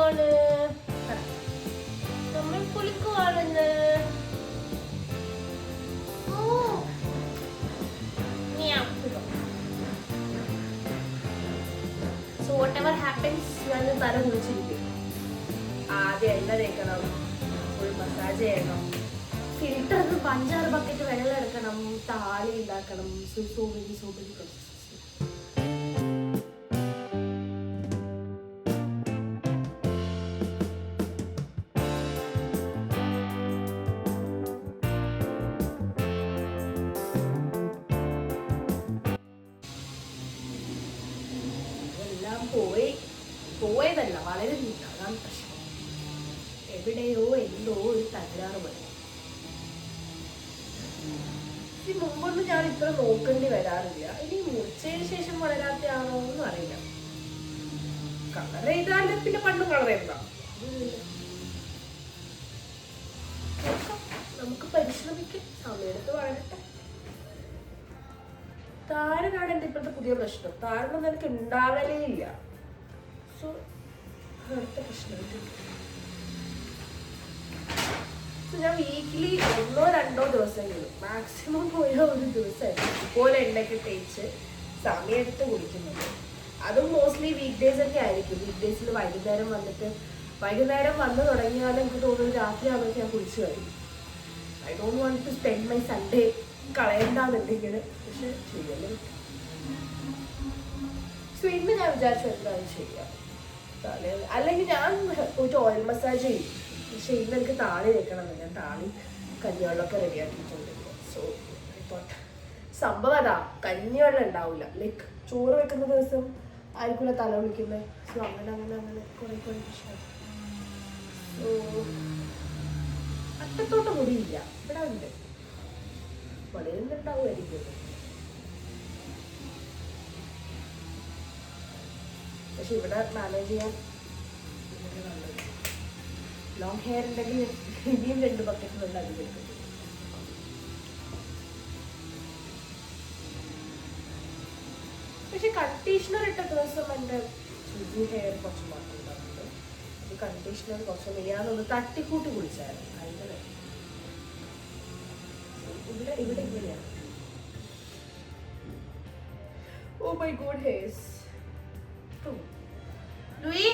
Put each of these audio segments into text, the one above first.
പോവാണ്, നമ്മൾ കുളിക്കുവാണെന്ന്. So what ever happens, ഞാൻ തല കുളിച്ചിരിക്കും. ആദ്യം എണ്ണ തേക്കണം, ഫുൾ മസാജ് ചെയ്യണം, ഫിൽറ്ററിന് 5-6 ബക്കറ്റ് വെള്ളം എടുക്കണം, താളി ഉണ്ടാക്കണം. So many processes. എല്ലാം പോയതല്ല, വളരെ അതാണ് പ്രശ്നം. എവിടെയോ എന്തോ ഒരു തകരാറ് പോലെ. ഈ മുമ്പൊന്നും ഞാൻ ഇത്ര നോക്കേണ്ടി വരാറില്ല. ഇനി മുറിച്ചതിന് ശേഷം വളരാത്തയാണോ ഒന്നും അറിയില്ല. കളർ ചെയ്താലും പിന്നെ പണ്ടും കളർ ചെയ്താ നമുക്ക് പരിശ്രമിക്കാം, സമയത്ത് വളരട്ടെ. താരനാണ് എൻ്റെ ഇപ്പോഴത്തെ പുതിയ പ്രശ്നം. താരനൊന്നും എനിക്ക് ഉണ്ടാവലേ ഇല്ല. സോ അടുത്ത പ്രശ്നമായിട്ട് ഞാൻ വീക്കിലി 1-2 ദിവസമെങ്കിലും, മാക്സിമം പോയ ഒരു ദിവസമായിരുന്നു ഇതുപോലെ എണ്ണയൊക്കെ തേച്ച് സമയത്ത് കുടിക്കുന്നത്. അതും മോസ്റ്റ്ലി വീക്ക് ഡേയ്സ് ഒക്കെ ആയിരിക്കും. വീക്ക് ഡേയ്സിൽ വൈകുന്നേരം വന്ന് തുടങ്ങിയാലും എനിക്ക് തോന്നുന്നു രാത്രി ആകുമ്പോഴേക്കും ഞാൻ കുളിച്ച് കഴിയും. I don't want to spend my Sunday കളയണ്ടെന്നുണ്ടെങ്കിൽ. പക്ഷെ ചെയ്യല്ലേ. സോ ഇന്ന് ഞാൻ വിചാരിച്ചു എന്താണ് ചെയ്യാം, അല്ലെങ്കിൽ ഞാൻ പോയിട്ട് ഓയിൽ മസാജ് ചെയ്യും. പക്ഷെ ഇന്ന് എനിക്ക് താളി വെക്കണം. ഞാൻ താളി കഞ്ഞിവെള്ളമൊക്കെ റെഡിയാക്കിയിട്ടുണ്ട്. സോ ആയിക്കോട്ടെ. സംഭവം അതാ, കഞ്ഞിവെള്ളം ഉണ്ടാവില്ല. ലൈക്ക് ചോറ് വെക്കുന്ന ദിവസം ആയിരിക്കില്ല തല വിളിക്കുന്നത്. സോ അങ്ങനെ കുറെ പ്രശ്നം. സോ അറ്റത്തോട്ട് മുടിയില്ല, ഇവിടെ ഉണ്ട്. വളരുന്നുണ്ടാവുമായിരിക്കും. പക്ഷെ ഇവിടെ മാനേജ് ചെയ്യാൻ ലോങ് ഹെയർ ഉണ്ടെങ്കിൽ ഇനിയും 2 ബക്കറ്റ് വെള്ളം അധികം എടുക്കും. പക്ഷെ കണ്ടീഷണർ ഇട്ട ദിവസം എൻ്റെ ഹെയർ കുറച്ച് മാറ്റം ഉണ്ടാകുന്നുണ്ട്. ഈ കണ്ടീഷണർ കുറച്ച് മെയ്യാന്നൊന്ന് തട്ടിക്കൂട്ടി കുടിച്ചായിരുന്നു. അങ്ങനെ ഇവിടെ ഇങ്ങനെയാണ്. ഓ മൈ ഗോഡ്, ഹെയർസ്. ലൂയി,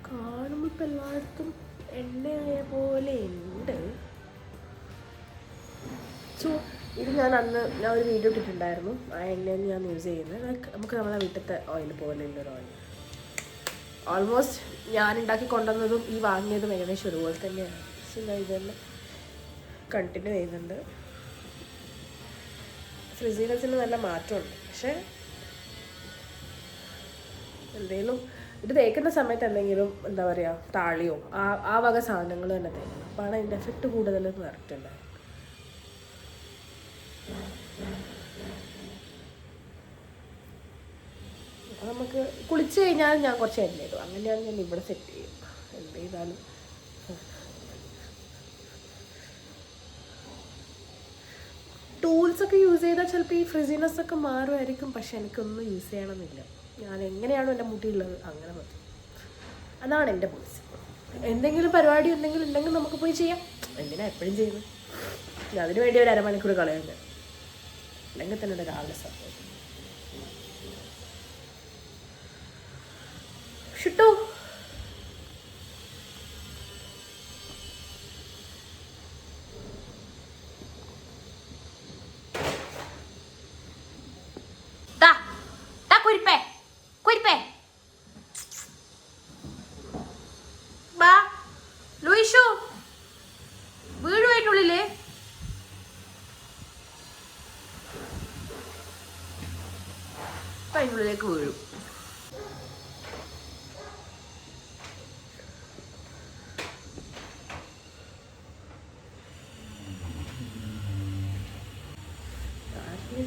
കാണുമ്പോൾ ഇപ്പം എല്ലായിടത്തും എണ്ണയായ പോലെ ഉണ്ട്. സോ ഇത് ഞാൻ ഒരു വീഡിയോ ഇട്ടിട്ടുണ്ടായിരുന്നു. ആ എണ്ണയാണ് ഞാൻ യൂസ് ചെയ്യുന്നത്. നമുക്ക് നമ്മളെ വീട്ടിലത്തെ ഓയിൽ പോലെയുള്ളൊരു ഓയിൽ. ഓൾമോസ്റ്റ് ഞാൻ ഉണ്ടാക്കി കൊണ്ടുവന്നതും ഈ വാങ്ങിയതും ഏകദേശം ഒരുപോലെ തന്നെയാണ്. സോ ഞാൻ ഇതെല്ലാം കണ്ടിന്യൂ ചെയ്യുന്നുണ്ട്. ഫ്രിസീനസിന് നല്ല മാറ്റമുണ്ട്. പക്ഷേ എന്തെങ്കിലും ഇത് തേക്കുന്ന സമയത്ത് എന്തെങ്കിലും എന്താ പറയുക, താളിയോ ആ വക സാധനങ്ങൾ തന്നെ തേക്കണം. അപ്പോഴാണ് അതിൻ്റെ എഫക്റ്റ് കൂടുതലെന്ന് കറക്റ്റ്. നമുക്ക് കുളിച്ച് കഴിഞ്ഞാൽ ഞാൻ കുറച്ച് എണ്ണ ഇടും. അങ്ങനെയാണ് ഞാൻ ഇവിടെ സെറ്റ് ചെയ്യും. എന്ത് ചെയ്താലും ടൂൾസൊക്കെ യൂസ് ചെയ്താൽ ചിലപ്പോൾ ഈ ഫ്രിസിനെസ് ഒക്കെ മാറുമായിരിക്കും. പക്ഷെ എനിക്കൊന്നും യൂസ് ചെയ്യണമെന്നില്ല. ഞാൻ എങ്ങനെയാണോ എൻ്റെ മുടിയുള്ളത് അങ്ങനെ മതി. അതാണ് എൻ്റെ പോളിസി. എന്തെങ്കിലും പരിപാടി ഉണ്ടെങ്കിൽ നമുക്ക് പോയി ചെയ്യാം. എന്തിനാ എപ്പോഴും ചെയ്യുന്നത്? അതിനു വേണ്ടി ഒരു അരമണിക്കൂർ കളയുന്നത് അല്ലെങ്കിൽ തന്നെ രാവിലെ സമയം ഷിട്ടോ. വീടുമായിട്ടുള്ളില്ലേ? അതിനുള്ളിലേക്ക് വീഴും.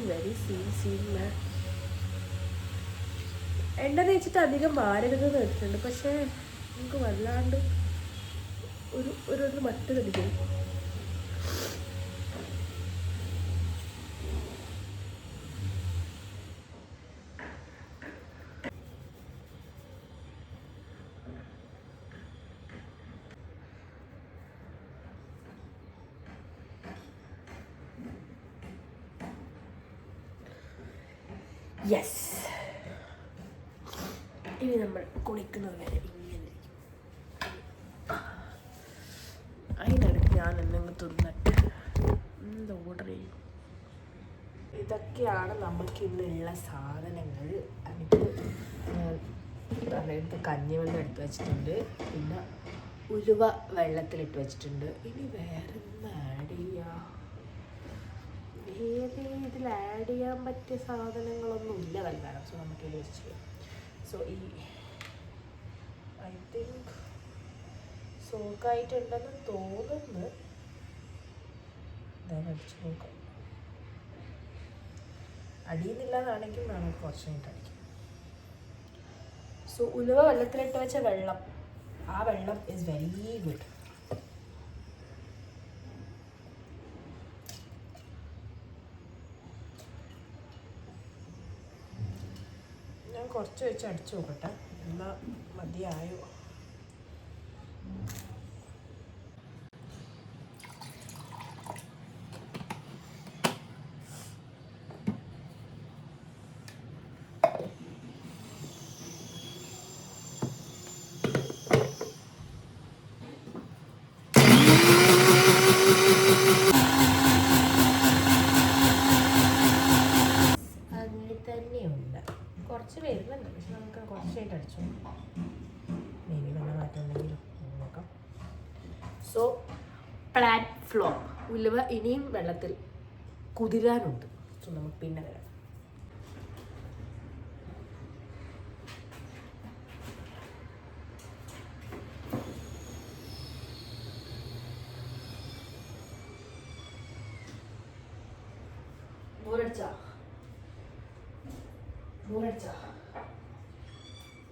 Very seen man. എണ്ണ തേച്ചിട്ട് അധികം വാരരുതെന്ന് വെച്ചിട്ടുണ്ട്. പക്ഷേ നമുക്ക് വല്ലാണ്ട് ഒരു മട്ട് തടിക്കും. യെസ്, ഇനി നമ്മൾ കുളിക്കുന്നത് വരെ ഇങ്ങനെ. അതിനിടയ്ക്ക് ഞാൻ എന്തെങ്കിലും തിന്നിട്ട് എന്ത് ഓർഡർ ചെയ്യും. ഇതൊക്കെയാണ് നമുക്ക് ഇന്നുള്ള സാധനങ്ങൾ. എനിക്ക് തലേന്ന് കഞ്ഞിവെള്ളം എടുത്ത് വെച്ചിട്ടുണ്ട്, പിന്നെ ഉലുവ വെള്ളത്തിലിട്ട് വെച്ചിട്ടുണ്ട്. ഇനി വേറെ ഒന്ന് ആഡ് ചെയ്യാം. ഇതിൽ ആഡ് ചെയ്യാൻ പറ്റിയ സാധനങ്ങളൊന്നും ഇല്ല തൽക്കാലം. സോ നമുക്ക് ഇത് വെച്ച് ചെയ്യാം. സോ ഐ തിങ്ക് സോക്കായിട്ടുണ്ടെന്ന് തോന്നുന്നു. അടിച്ചു നോക്കാം. അടിയുന്നില്ലാതാണെങ്കിൽ നമുക്ക് കുറച്ച് കഴിഞ്ഞിട്ട് അടിക്കാം. സോ ഉലുവ വെള്ളത്തിലിട്ട് വെച്ച വെള്ളം, ആ വെള്ളം ഈസ് വെരി ഗുഡ്. ഞാൻ കുറച്ച് വെച്ച് അടിച്ചു നോക്കട്ടെ, എന്നാൽ മതിയായോ. കുറച്ച് വരുന്നുണ്ട്, പക്ഷെ നമുക്ക് കുറച്ചായിട്ട് അടിച്ചു മേബി നല്ല മാറ്റം ഉണ്ടെങ്കിലും നോക്കാം. സോ പ്ലാറ്റ്ഫോം ഉലുവ ഇനിയും വെള്ളത്തിൽ കുതിരാനുണ്ട്. സോ നമുക്ക് പിന്നെ വരാം.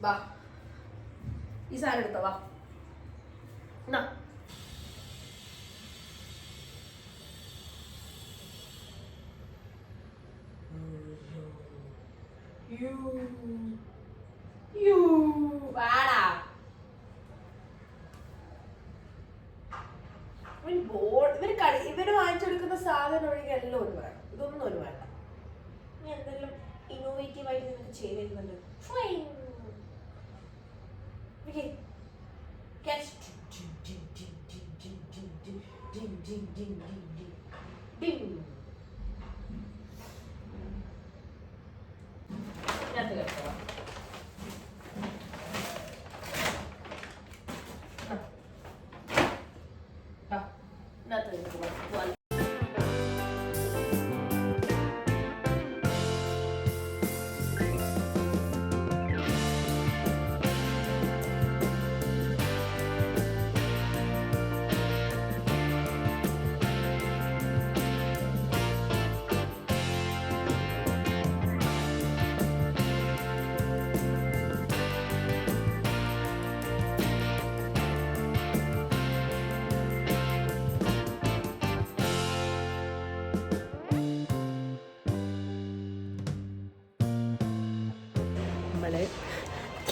വാ, ഈ സാധനം എടുത്തോ. വാ, ഇവര് വാങ്ങിച്ചെടുക്കുന്ന സാധനം ഒഴികെ എല്ലാം ഒരു വേണം. ഇതൊന്നും ഒരു വേണ്ട. ഇനി എന്തെല്ലാം ഇന്നോവേറ്റീവ് ആയിട്ട് നിങ്ങൾക്ക് ചെയ്തിരുന്നുണ്ട്.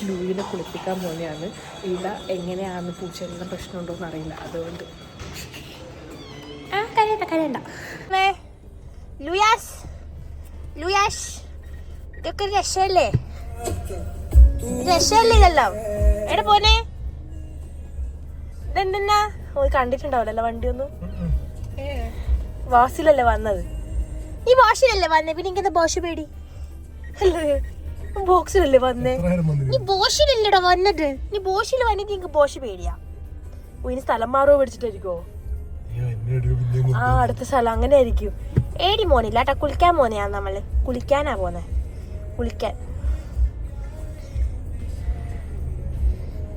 ലൂവിനെ കുളിപ്പിക്കാൻ പോകുന്നതാണ്. ഇവിടെ എങ്ങനെയാണ് പൂച്ചകളുടെ പ്രശ്നമുണ്ടോയെന്ന് അറിയില്ല, അതുകൊണ്ട് കരയണ്ട. ഇതൊക്കെ രക്ഷയല്ലേ, രക്ഷയല്ലേ ഇതെല്ലാം. എവിടെ പോനെ? ഇതെന്തെന്നാ കണ്ടിട്ടുണ്ടാവില്ലല്ലോ വണ്ടിയൊന്നും. വാസിലല്ലേ വന്നത്? നീ വാഷിലല്ലേ വന്നേ, പിന്നെ എനിക്കെന്താ ബോഷ് പേടി? ബോക്സിലല്ലേ വന്നേ? നീ ബോഷിലല്ലേടാ വന്നത്. നീ ബോഷിൽ വന്നിട്ട് എനിക്ക് ബോഷ് പേടിയാ. ഇനി സ്ഥലം മാറുമോ പിടിച്ചിട്ടായിരിക്കോ? ആ, അടുത്ത സ്ഥലം അങ്ങനെ ആയിരിക്കും. ഏടി മോനില്ല കേട്ടാ, കുളിക്കാൻ പോന്നെയാ. നമ്മള് കുളിക്കാനാ പോന്നെ.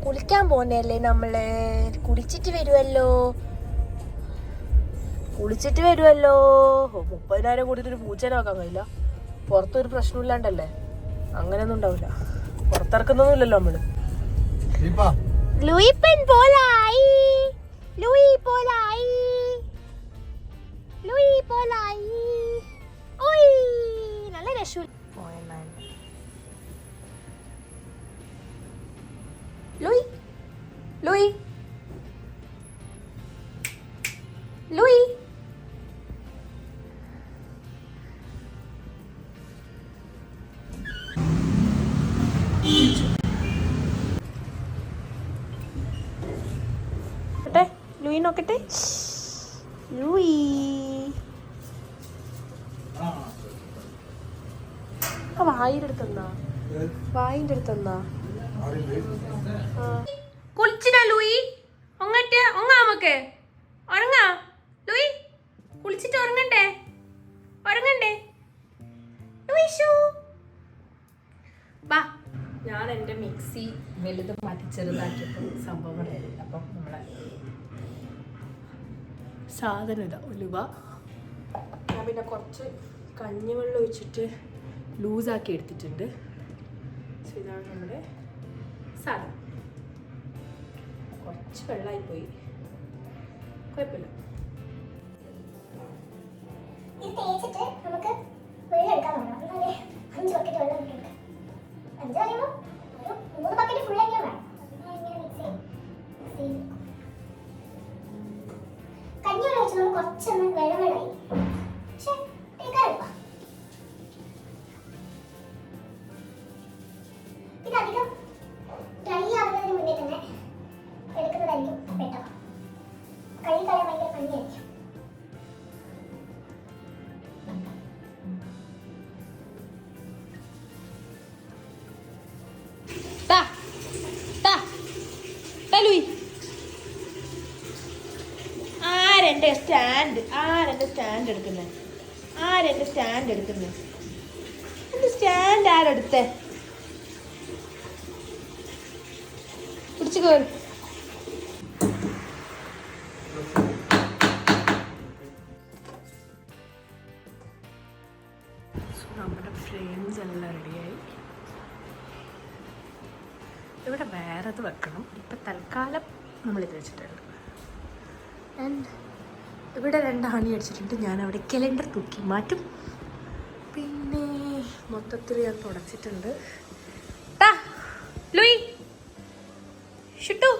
കുളിക്കാൻ പോന്നല്ലേ നമ്മള്. കുളിച്ചിട്ട് വരുമല്ലോ. 30,000 കൊടുത്തിട്ട് പൂച്ചേനെ വെക്കാൻ കഴിയില്ല. പുറത്തൊരു പ്രശ്നമില്ലാണ്ടല്ലേ, അങ്ങനെയൊന്നും ഉണ്ടാവില്ല. പുറത്തിറക്കുന്നൊന്നുമില്ലല്ലോ നമ്മള്. ലൂയിപ്പൻ പോലായി, ലൂയി പോലായി, ലൂയി പോലായി. ഓയ് നല്ല രസു. ലൂയി ലൂയി ലൂയി ലൂയി നോക്കട്ടെ. ലൂയി വായിന്റെ അടുത്തെന്നാ, വായിന്റെ അടുത്തെന്നാ കുളിച്ചിനാ ലൂയി? ഒങ്ങട്ടെ ഒങ്ങാമക്ക് ഉറങ്ങാ ലൂയി? കുളിച്ചിട്ട് ഉറങ്ങണ്ടേ? ഉറങ്ങണ്ടേ ലൂയിഷു? ബാ. ഞാൻ എൻ്റെ മിക്സി വലുത് മാറ്റി ചെറുതാക്കിയപ്പോൾ സംഭവം ഉണ്ടായിരുന്നു. അപ്പം നമ്മളെ സാധനം ഇതാ ഉലുവ. ഞാൻ പിന്നെ കുറച്ച് കഞ്ഞിവെള്ളം ഒഴിച്ചിട്ട് ലൂസാക്കി എടുത്തിട്ടുണ്ട്. സോ ഇതാണ് നമ്മുടെ സാധനം. കുറച്ച് വെള്ളമായിപ്പോയി, കുഴപ്പമില്ല. ഇത് തേച്ചിട്ട് നമുക്ക് വെള്ളം എടുക്കാൻ തുടങ്ങണം. 5 ബക്കറ്റ് വെള്ളം എടുക്കാം. 5 കഴിയുമ്പോൾ ഒരു 3 ബക്കറ്റ് ഫുൾ ആക്കിയാൽ വേണം. ഇങ്ങനെ മിക്സ് ചെയ്യും. കഞ്ഞിവെള്ളം വെച്ച് നമ്മൾ കുറച്ചൊന്ന് വെള്ളം വെള്ളമായി, പക്ഷെ എടുക്കാൻ എളുപ്പം. ഇതധികം ഡ്രൈ ആകുന്നതിന് മുന്നേ തന്നെ എടുക്കുന്നതായിരിക്കും ബെറ്റർ. കഴുകി കളയാൻ ഭയങ്കര പണിയായിരിക്കും. ആരെന്റെ സ്റ്റാൻഡ് എടുക്കുന്നത്? ആരെന്റെ സ്റ്റാൻഡ് എടുക്കുന്നത്? എന്റെ സ്റ്റാൻഡ് ആരെടുത്തേ? പിടിച്ചു കയറി. നമ്മുടെ ഫ്രെയിംസ് എല്ലാം റെഡിയായി. ഇവിടെ വേറെ അത് വെക്കണം. ഇപ്പം തൽക്കാലം നമ്മളിത് വെച്ചിട്ടുണ്ട്. ആൻഡ് ഇവിടെ 2 ആണി അടിച്ചിട്ടുണ്ട്. ഞാൻ അവിടെ കലണ്ടർ തൂക്കി മാറ്റും. പിന്നെ മൊത്തത്തിൽ ഞാൻ തുടച്ചിട്ടുണ്ട്. ലൂയി ഷിട്ടു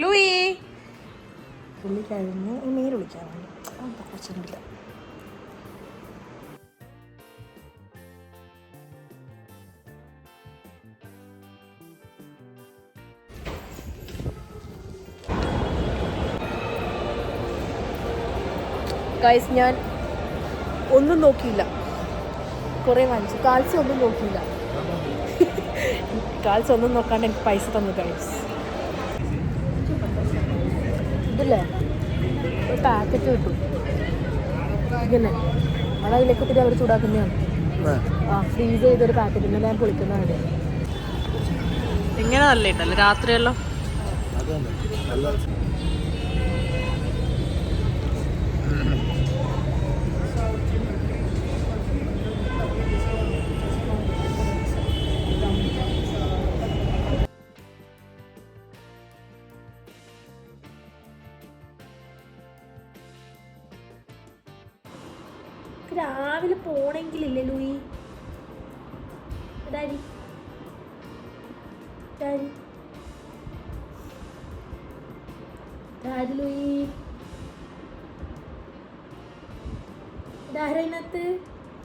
ലൂയി പുള്ളി കഴിഞ്ഞ് മീൻ വിളിക്കാൻ വേണ്ടി കുറച്ചിട്ടില്ല. ഗൈസ് ഞാൻ ഒന്നും നോക്കിയില്ല, കുറേ വാങ്ങിച്ചു. കാൽസ്യം ഒന്നും നോക്കിയില്ല. കാൽസ്യം ഒന്നും നോക്കാണ്ട് എനിക്ക് പൈസ തന്നു ഗൈസ്. ഇതില്ലേ ഒരു പാക്കറ്റ് കിട്ടും ഇങ്ങനെ, അതതിലേക്ക് ഇത്തിരി അവർ ചൂടാക്കുന്നതാണ്. ഫ്രീസ് ചെയ്തൊരു പാക്കറ്റ് ഇന്നലെ ഞാൻ പൊളിക്കുന്നതാണ്. എങ്ങനെ നല്ല ഇട്ടല്ലേ രാത്രിയെല്ലാം. രാവിലെ പോണെങ്കിലില്ലേ Louie? Daddy daddy daddy Louie ധാരനത്ത്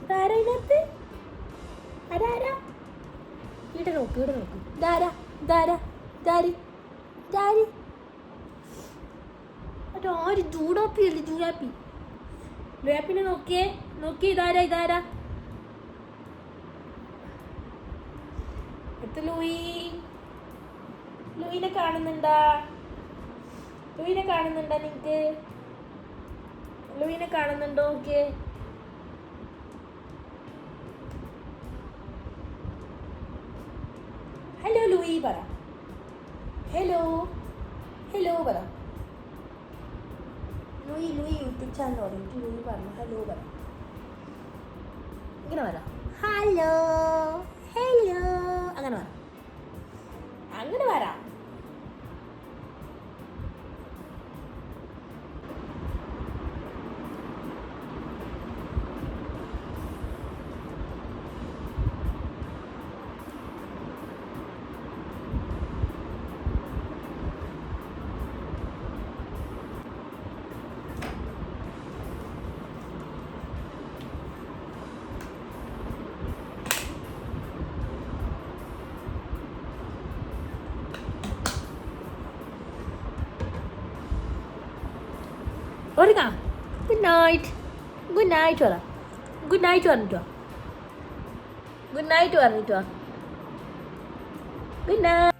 ധാരനത്ത് ആരാ? ഇവിടെ നോക്ക് ധാര ധാര ധാരി ധാരി. അതാര്? ജൂഡാപ്പി അല്ലേ? ജൂഡാപ്പി. ലൂയാപ്പിനെ നോക്കിയേ ഇതാരാ അടുത്ത ലൂയിനെ കാണുന്നുണ്ടാ? നിങ്ങക്ക് ലൂയിനെ കാണുന്നുണ്ടോ? ഓക്കെ. ഹലോ ലൂയി പറ. ഹലോ പറ. ലൂയി യൂട്യൂബ് ചാനൽ തുടങ്ങിയിട്ട് ലൂയി പറഞ്ഞു ഹലോ പറ. ഇങ്ങനെ പറ. ഹലോ ഹലോ അങ്ങനെ പറ. അങ്ങനെ പറ. ഒരുങ്ങ. Good night. ഗുഡ് നൈറ്റ് പറ. ഗുഡ് നൈറ്റ് പറഞ്ഞിട്ടോ. ഗുഡ് നൈറ്റ് പറഞ്ഞിട്ടോ. Good night.